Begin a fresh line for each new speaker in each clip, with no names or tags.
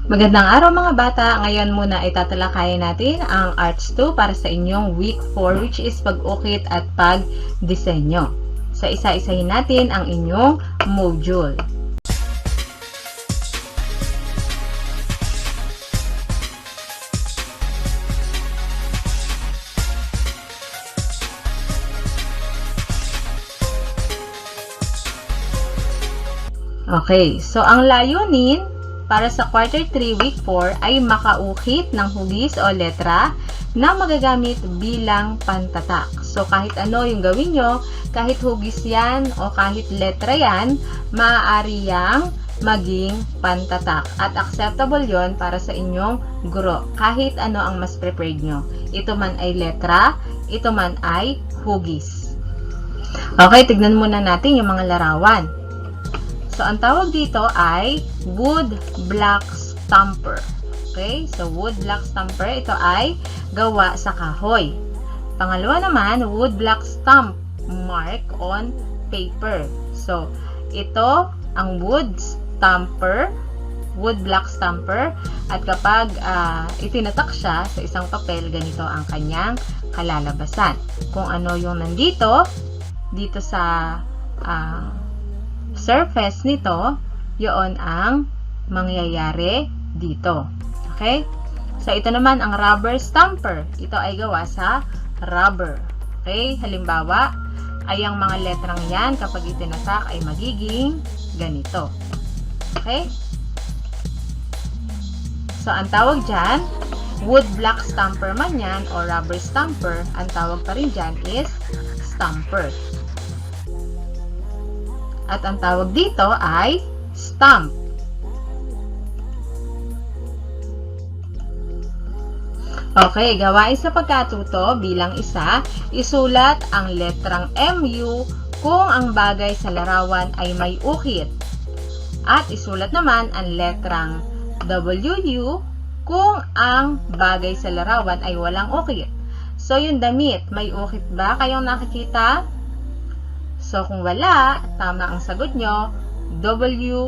Magandang araw mga bata! Ngayon muna ay tatalakayin natin ang Arts 2 para sa inyong Week 4 which is Pag-Ukit at Pag Disenyo. Sa isa-isahin natin ang inyong module. Okay, so ang layunin para sa Quarter 3, Week 4 ay makaukit ng hugis o letra na magagamit bilang pantatak. So, kahit ano yung gawin nyo, kahit hugis yan o kahit letra yan, maaari yang maging pantatak. At acceptable yon para sa inyong guro. Kahit ano ang mas prepared nyo. Ito man ay letra, ito man ay hugis. Okay, tignan muna natin yung mga larawan. So, ang tawag dito ay wood block stamper. Okay? So, wood block stamper, ito ay gawa sa kahoy. Pangalawa naman, wood block stamp mark on paper. So, ito ang wood block stamper. At kapag itinatak siya sa isang papel, ganito ang kanyang kalalabasan. Kung ano yung nandito, dito sa surface nito, yun ang mangyayari dito. Okay? So, ito naman ang rubber stamper. Ito ay gawa sa rubber. Okay? Halimbawa, ay ang mga letrang yan, kapag itinatak, ay magiging ganito. Okay? So, ang tawag dyan, wood block stamper man yan, o rubber stamper, ang tawag pa rin dyan is stamper. At ang tawag dito ay stamp. Okay, gawain sa pagkatuto bilang isa, isulat ang letrang MU kung ang bagay sa larawan ay may ukit. At isulat naman ang letrang WU kung ang bagay sa larawan ay walang ukit. So, yung damit, may ukit ba kayong nakikita? So, kung wala, tama ang sagot nyo, WU.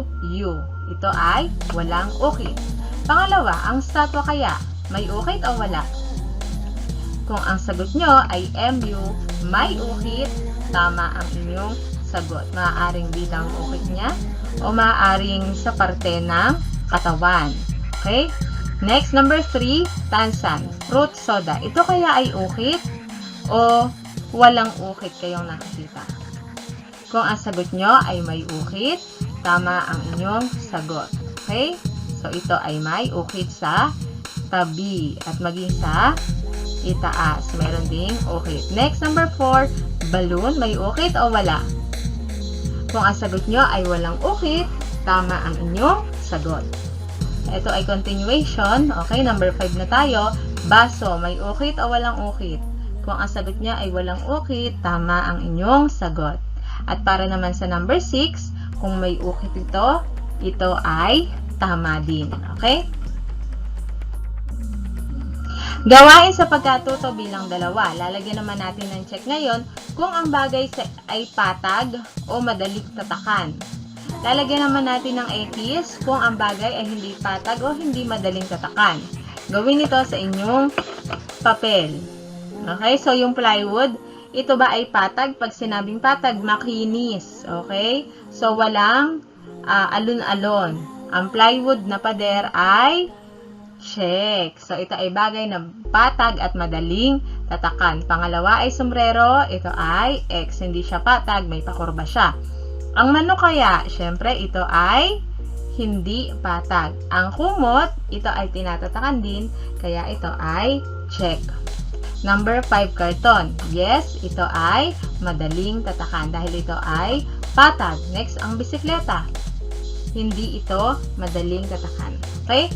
Ito ay walang ukit. Pangalawa, ang statwa kaya, may ukit o wala? Kung ang sagot nyo ay MU, may ukit, tama ang inyong sagot. Maaaring bilang ukit niya o maaaring sa parte ng katawan. Okay? Next, number 3, tansan, fruit soda. Ito kaya ay ukit o walang ukit kayong nakikita? Kung ang sagot nyo ay may ukit, tama ang inyong sagot. Okay? So, ito ay may ukit sa tabi at maging sa itaas. Meron ding ukit. Next, number 4, balloon. May ukit o wala? Kung ang sagot nyo ay walang ukit, tama ang inyong sagot. Ito ay continuation. Okay, number 5 na tayo. Baso. May ukit o walang ukit? Kung ang sagot nyo ay walang ukit, tama ang inyong sagot. At para naman sa number 6, kung may ukit ito ay tama din. Okay? Gawain sa pagkatuto bilang dalawa. Lalagyan naman natin ng check ngayon kung ang bagay ay patag o madaling tatakan. Lalagyan naman natin ng X kung ang bagay ay hindi patag o hindi madaling tatakan. Gawin ito sa inyong papel. Okay? So, yung plywood, ito ba ay patag? Pag sinabing patag, makinis. Okay? So, walang alon-alon. Ang plywood na pader ay check. So, ito ay bagay na patag at madaling tatakan. Pangalawa ay sombrero. Ito ay X. Hindi siya patag. May pakurba siya. Ang manok kaya, syempre, ito ay hindi patag. Ang kumot, ito ay tinatatakan din. Kaya ito ay check. Number 5, karton. Yes, ito ay madaling tatakan dahil ito ay patag. Next, ang bisikleta. Hindi ito madaling tatakan. Okay?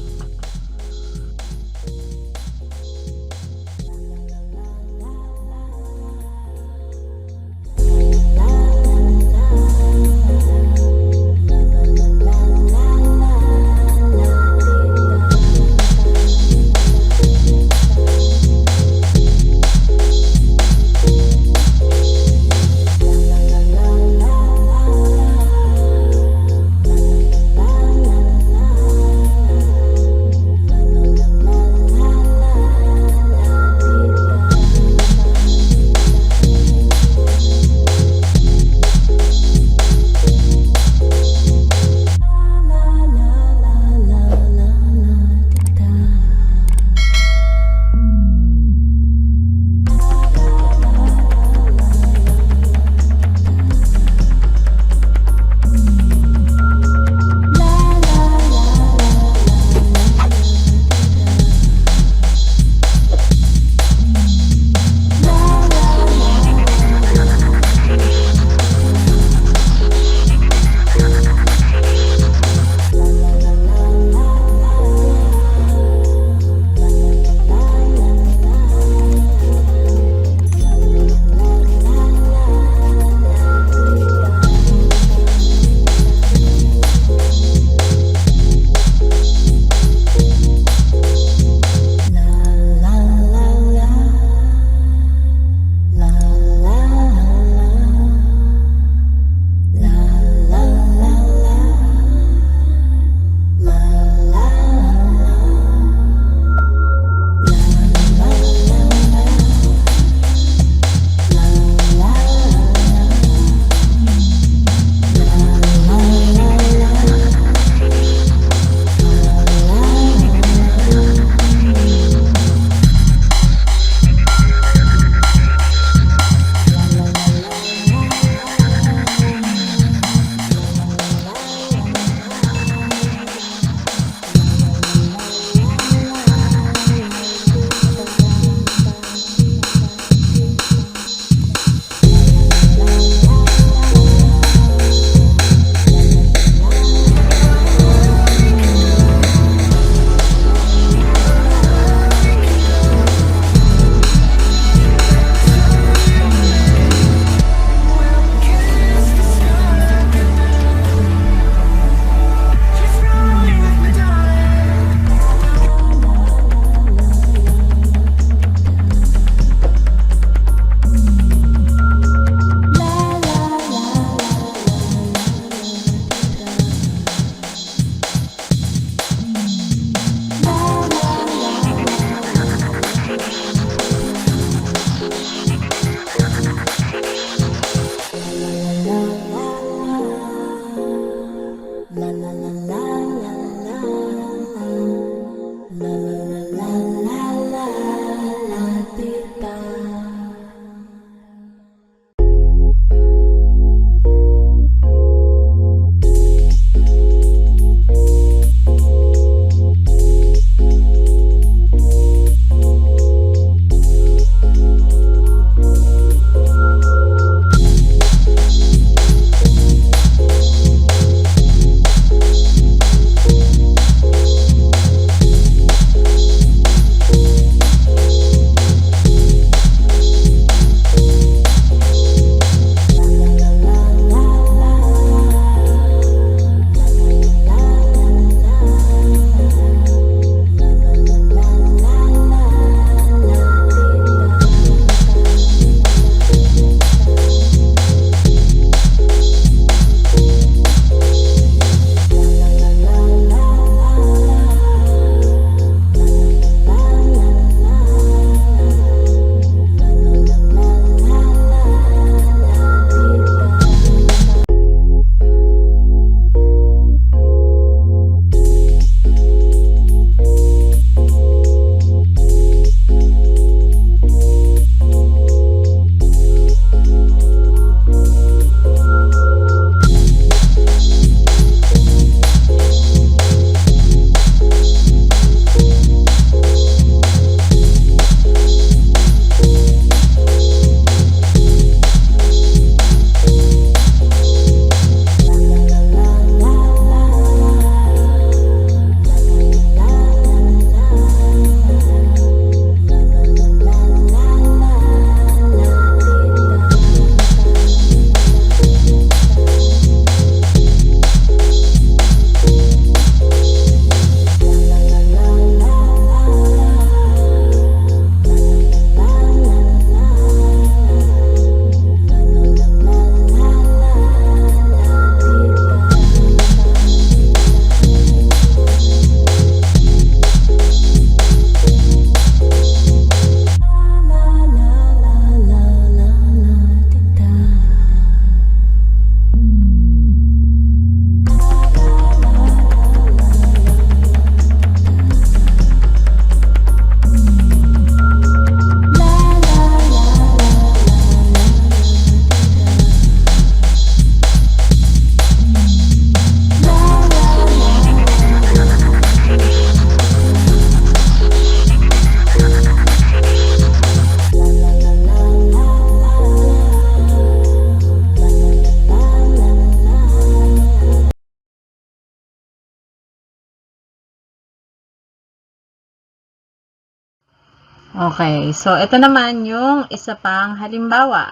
Okay, so ito naman yung isa pang halimbawa.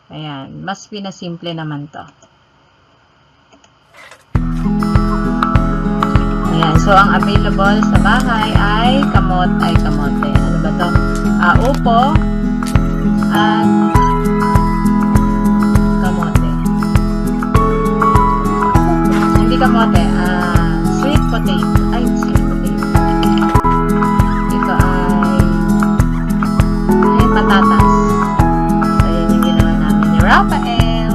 Ayan, mas pinasimple naman to. Ayan, so ang available sa bahay ay kamote. Ano ba to? Upo at kamote. Hindi kamote, sweet potato. Ay, sweet potato. Ito ay patatas. So, yan yung ginawa namin ni Rafael.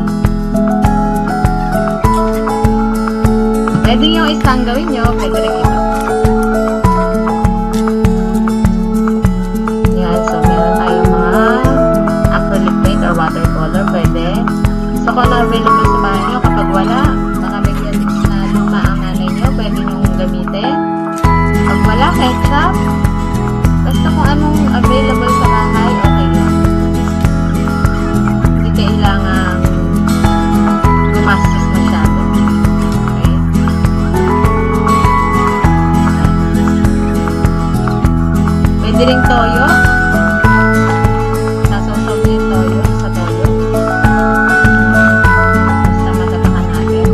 Pwede yung isang gawin nyo, pwede rin ito. Yan, so meron tayong mga acrylic paint or watercolor, pwede. So kung na-available sa bahay nyo, kapag wala, mga mediatics na luma ang nanay nyo, pwede nyo gamitin. Pag wala, ketchup, basta kung anong available sa bahay, okay lang. Hindi kailangan gumastos masyado. Okay? Pwede rin toyo. Sasawsaw mo yung toyo sa toyo. Basta matatakan natin.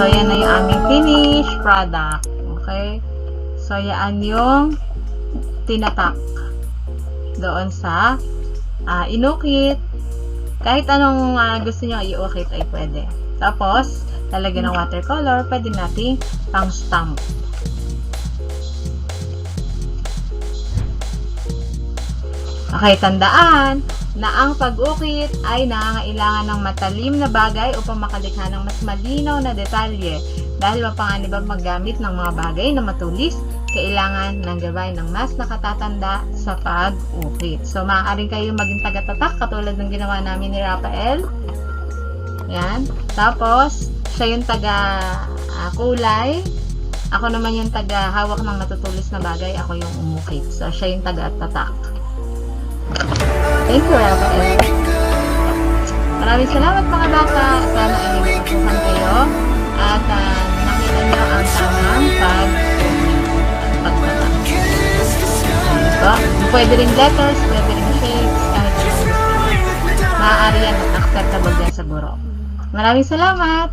So, yan na yung aming finished product. Okay? So, yan yung tinatak doon sa inukit. Kahit anong gusto nyo i-ukit ay pwede. Tapos, lalagyan ng watercolor, pwede natin pang stamp. Okay, tandaan na ang pag-ukit ay nangangailangan ng matalim na bagay upang makalikha ng mas malinaw na detalye. Dahil mapanganib maggamit ng mga bagay na matulis, kailangan ng gabay ng mas nakatatanda sa pag-ukit. So, maaaring kayo maging taga-tatak katulad ng ginawa namin ni Rafael. Yan. Tapos, siya yung taga-kulay. Ako naman yung taga-hawak ng matutulis na bagay. Ako yung umukit. So, siya yung taga-tatak. Thank you, Rafael. Maraming salamat mga bata. Sana ay nagtutuhan kayo at nakita nyo ang tamang pagtatak. So, pwede rin letters, pwede rin shapes, kahit ano. Maaari yan at acceptable yan sa guro. Maraming salamat!